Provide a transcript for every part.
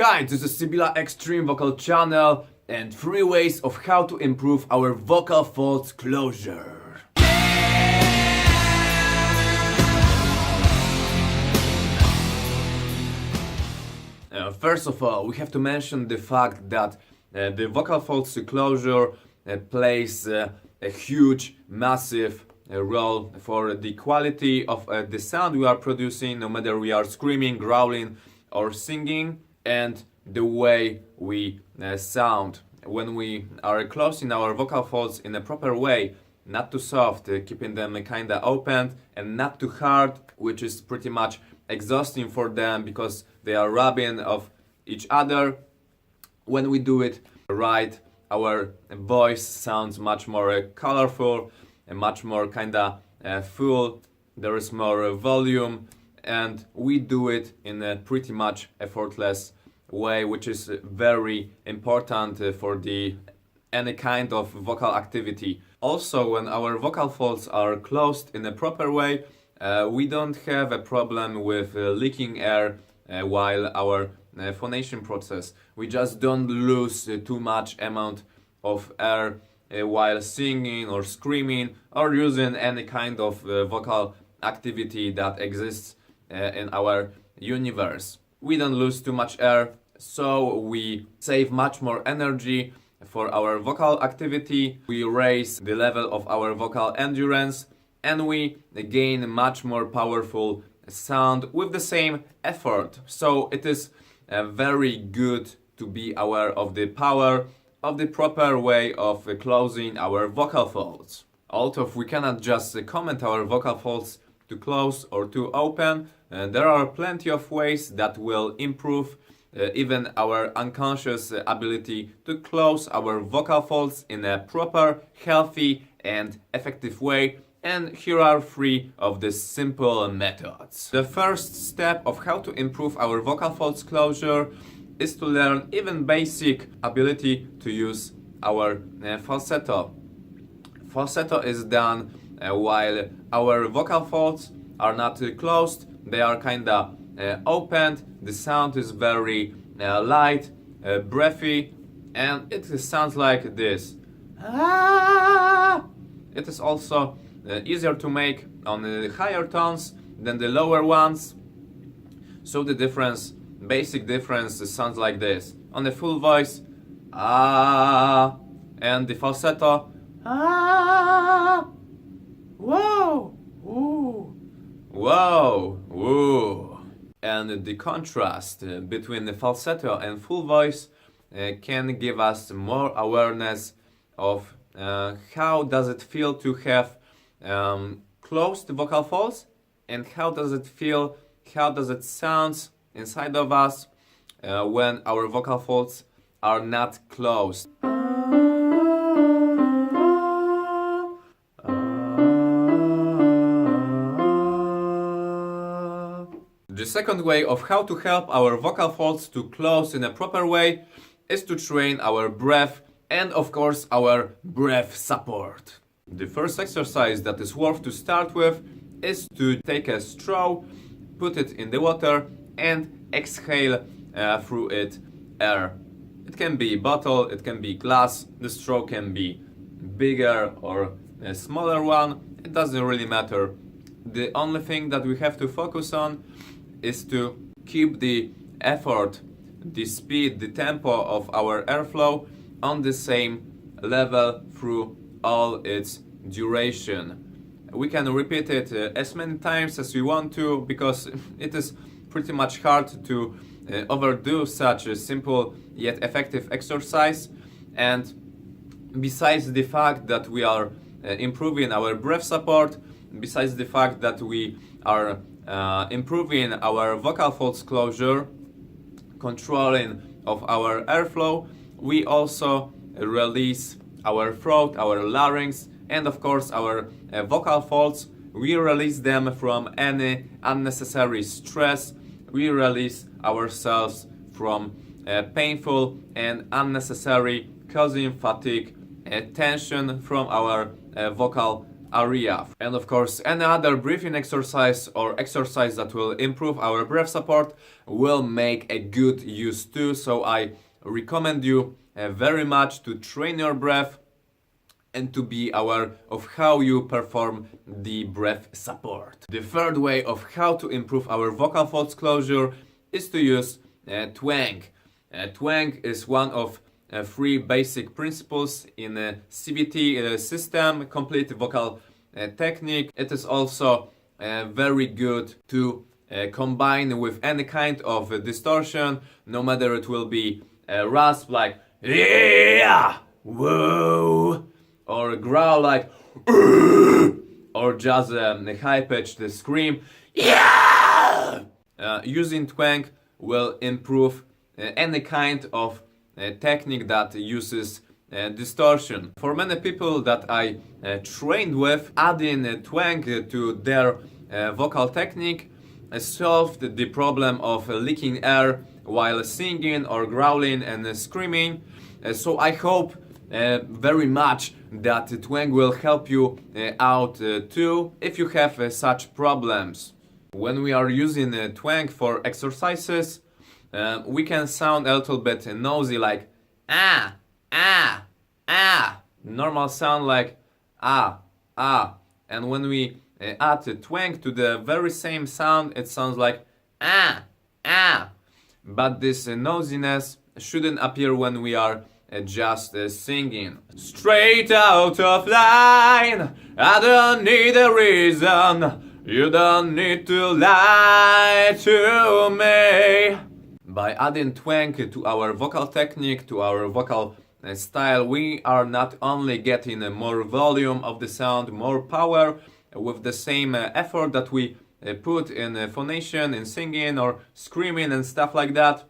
Hi, this is Sibilla Extreme Vocal Channel and 3 ways of how to improve our vocal folds closure. First of all, we have to mention the fact that the vocal folds closure plays a huge, massive role for the quality of the sound we are producing, no matter we are screaming, growling or singing, and the way we sound when we are closing our vocal folds in a proper way, not too soft, keeping them kinda open, and not too hard, which is pretty much exhausting for them because they are rubbing off each other. When we do it right, our voice sounds much more colorful and much more kinda full. There is more volume, and we do it in a pretty much effortless way, which is very important for any kind of vocal activity. Also, when our vocal folds are closed in a proper way, we don't have a problem with leaking air while our phonation process. We just don't lose too much amount of air while singing or screaming or using any kind of vocal activity that exists in our universe. We don't lose too much air, so we save much more energy for our vocal activity. We raise the level of our vocal endurance, and we gain much more powerful sound with the same effort. So it is very good to be aware of the power of the proper way of closing our vocal folds. Although we cannot just comment our vocal folds to close or to open, there are plenty of ways that will improve even our unconscious ability to close our vocal folds in a proper, healthy and effective way. And here are 3 of the simple methods. The first step of how to improve our vocal folds closure is to learn even basic ability to use our falsetto. Falsetto is done while our vocal folds are not closed, they are kinda opened. The sound is very light, breathy, and it sounds like this. It is also easier to make on the higher tones than the lower ones. So the basic difference sounds like this. On the full voice, and the falsetto, whoa, ooh, whoa, ooh. And the contrast between the falsetto and full voice can give us more awareness of how does it feel to have closed vocal folds, and how does it sound inside of us when our vocal folds are not closed. The second way of how to help our vocal folds to close in a proper way is to train our breath and of course our breath support. The first exercise that is worth to start with is to take a straw, put it in the water and exhale through it air. It can be bottle, it can be glass, the straw can be bigger or a smaller one, it doesn't really matter. The only thing that we have to focus on is to keep the effort, the speed, the tempo of our airflow on the same level through all its duration. We can repeat it as many times as we want to, because it is pretty much hard to overdo such a simple yet effective exercise. And besides the fact that we are improving our breath support, besides the fact that we are improving our vocal folds closure, controlling of our airflow, we also release our throat, our larynx, and of course our vocal folds. We release them from any unnecessary stress. We release ourselves from painful and unnecessary causing fatigue, tension from our vocal area. And of course, any other breathing exercise or exercise that will improve our breath support will make a good use too. So I recommend you very much to train your breath and to be aware of how you perform the breath support. The third way of how to improve our vocal folds closure is to use twang. Twang is one of three basic principles in a CVT system, complete vocal technique. It is also very good to combine with any kind of distortion, no matter it will be a rasp like yeah, whoa, or a growl like or just a high-pitched scream yeah. Using twang will improve any kind of technique that uses distortion. For many people that I trained with, adding twang to their vocal technique solved the problem of leaking air while singing or growling and screaming. So I hope very much that twang will help you out too if you have such problems. When we are using twang for exercises, we can sound a little bit nosy, like ah, ah, ah. Normal sound like ah, ah. And when we add twang to the very same sound, it sounds like ah, ah. But this nosiness shouldn't appear when we are just singing. Straight out of line, I don't need a reason, you don't need to lie to me. By adding twang to our vocal technique, to our vocal style, we are not only getting more volume of the sound, more power with the same effort that we put in phonation, in singing or screaming and stuff like that,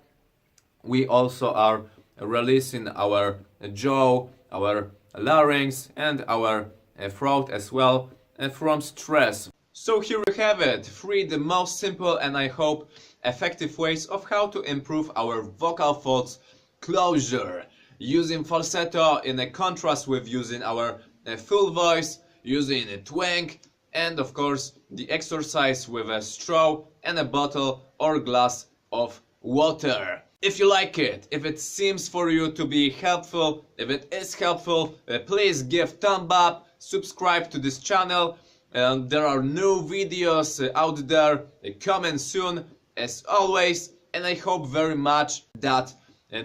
we also are releasing our jaw, our larynx and our throat as well from stress. So here we have it, three the most simple and I hope effective ways of how to improve our vocal folds closure. Using falsetto in a contrast with using our full voice, using a twang, and of course the exercise with a straw and a bottle or glass of water. If you like it, if it seems for you to be helpful, if it is helpful, please give thumb up, subscribe to this channel. There are new videos out there coming soon as always, and I hope very much that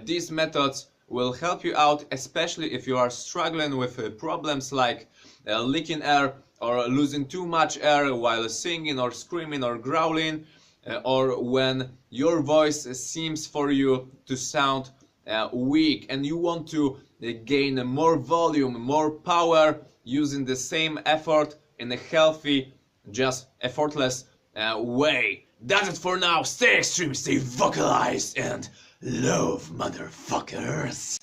these methods will help you out, especially if you are struggling with problems like leaking air or losing too much air while singing or screaming or growling, or when your voice seems for you to sound weak and you want to gain more volume, more power using the same effort in a healthy, just effortless way. That's it for now. Stay extreme, stay vocalized, and love, motherfuckers.